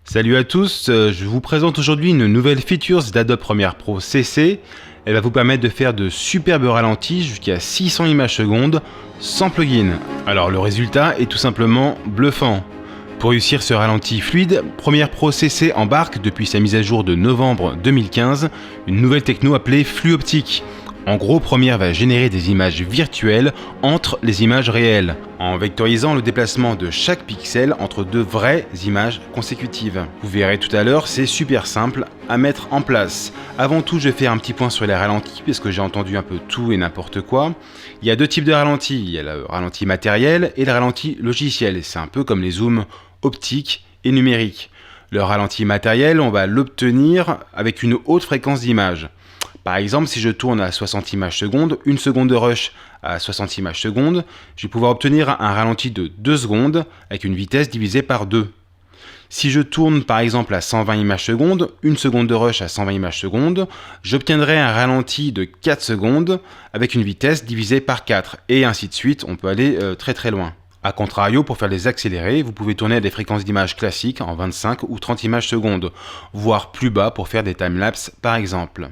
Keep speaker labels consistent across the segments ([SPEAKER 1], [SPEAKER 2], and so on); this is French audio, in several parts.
[SPEAKER 1] Salut à tous, je vous présente aujourd'hui une nouvelle feature d'Adobe Premiere Pro CC. Elle va vous permettre de faire de superbes ralentis jusqu'à 600 images secondes sans plugin. Alors le résultat est tout simplement bluffant. Pour réussir ce ralenti fluide, Premiere Pro CC embarque depuis sa mise à jour de novembre 2015 une nouvelle techno appelée flux optique. En gros, Premiere va générer des images virtuelles entre les images réelles, en vectorisant le déplacement de chaque pixel entre deux vraies images consécutives. Vous verrez tout à l'heure, c'est super simple à mettre en place. Avant tout, je vais faire un petit point sur les ralentis, parce que j'ai entendu un peu tout et n'importe quoi. Il y a deux types de ralentis, il y a le ralenti matériel et le ralenti logiciel. C'est un peu comme les zooms optiques et numériques. Le ralenti matériel, on va l'obtenir avec une haute fréquence d'image. Par exemple, si je tourne à 60 images secondes, une seconde de rush à 60 images secondes, je vais pouvoir obtenir un ralenti de 2 secondes avec une vitesse divisée par 2. Si je tourne par exemple à 120 images secondes, une seconde de rush à 120 images secondes, j'obtiendrai un ralenti de 4 secondes avec une vitesse divisée par 4. Et ainsi de suite, on peut aller très loin. A contrario, pour faire les accélérés, vous pouvez tourner à des fréquences d'image classiques en 25 ou 30 images secondes, voire plus bas pour faire des timelapses par exemple.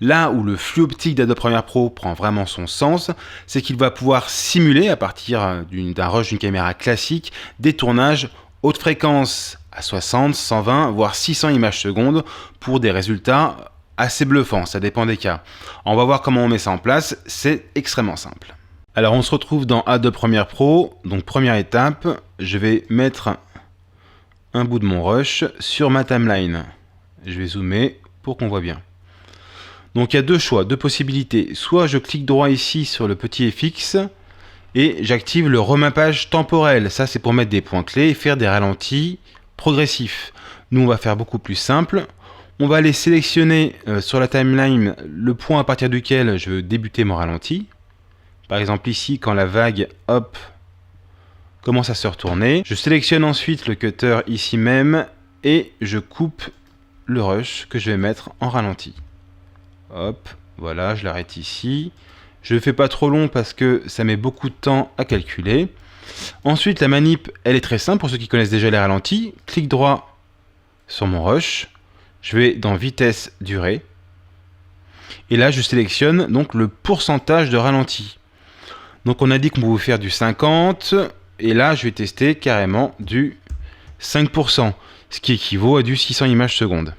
[SPEAKER 1] Là où le flux optique d'Adobe Premiere Pro prend vraiment son sens, c'est qu'il va pouvoir simuler à partir d'un rush d'une caméra classique des tournages haute fréquence à 60, 120, voire 600 images secondes pour des résultats assez bluffants, ça dépend des cas. On va voir comment on met ça en place, c'est extrêmement simple. Alors on se retrouve dans Adobe Premiere Pro, donc première étape, je vais mettre un bout de mon rush sur ma timeline. Je vais zoomer pour qu'on voit bien. Donc il y a deux choix, deux possibilités. Soit je clique droit ici sur le petit FX et j'active le remappage temporel. Ça c'est pour mettre des points clés et faire des ralentis progressifs. Nous on va faire beaucoup plus simple. On va aller sélectionner sur la timeline le point à partir duquel je veux débuter mon ralenti. Par exemple ici, quand la vague, hop, commence à se retourner, je sélectionne ensuite le cutter ici même et je coupe le rush que je vais mettre en ralenti. Hop, voilà, je l'arrête ici. Je ne le fais pas trop long parce que ça met beaucoup de temps à calculer. Ensuite, la manip, elle est très simple pour ceux qui connaissent déjà les ralentis. Clic droit sur mon rush. Je vais dans vitesse durée. Et là, je sélectionne donc le pourcentage de ralenti. Donc on a dit qu'on pouvait faire du 50, et là je vais tester carrément du 5%, ce qui équivaut à du 600 images secondes.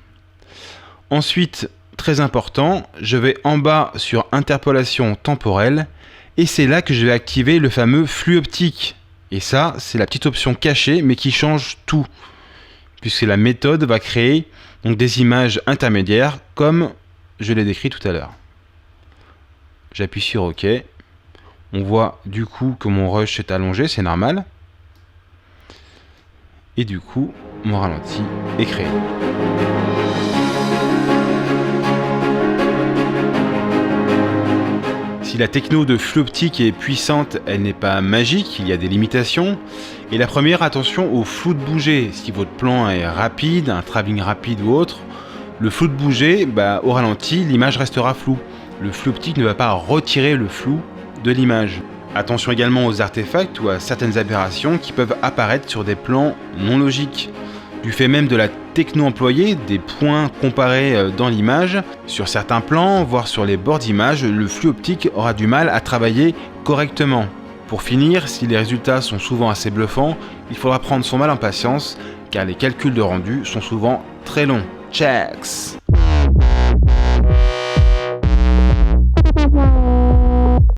[SPEAKER 1] Ensuite, très important, je vais en bas sur interpolation temporelle, et c'est là que je vais activer le fameux flux optique. Et ça, c'est la petite option cachée, mais qui change tout, puisque la méthode va créer donc des images intermédiaires, comme je l'ai décrit tout à l'heure. J'appuie sur OK. On voit du coup que mon rush est allongé, c'est normal. Et du coup, mon ralenti est créé. Si la techno de flux optique est puissante, elle n'est pas magique, il y a des limitations. Et la première, attention au flou de bouger. Si votre plan est rapide, un travelling rapide ou autre, le flou de bouger, au ralenti, l'image restera floue. Le flux optique ne va pas retirer le flou de l'image. Attention également aux artefacts ou à certaines aberrations qui peuvent apparaître sur des plans non logiques. Du fait même de la techno employée, des points comparés dans l'image, sur certains plans, voire sur les bords d'image, le flux optique aura du mal à travailler correctement. Pour finir, si les résultats sont souvent assez bluffants, il faudra prendre son mal en patience, car les calculs de rendu sont souvent très longs. Checks!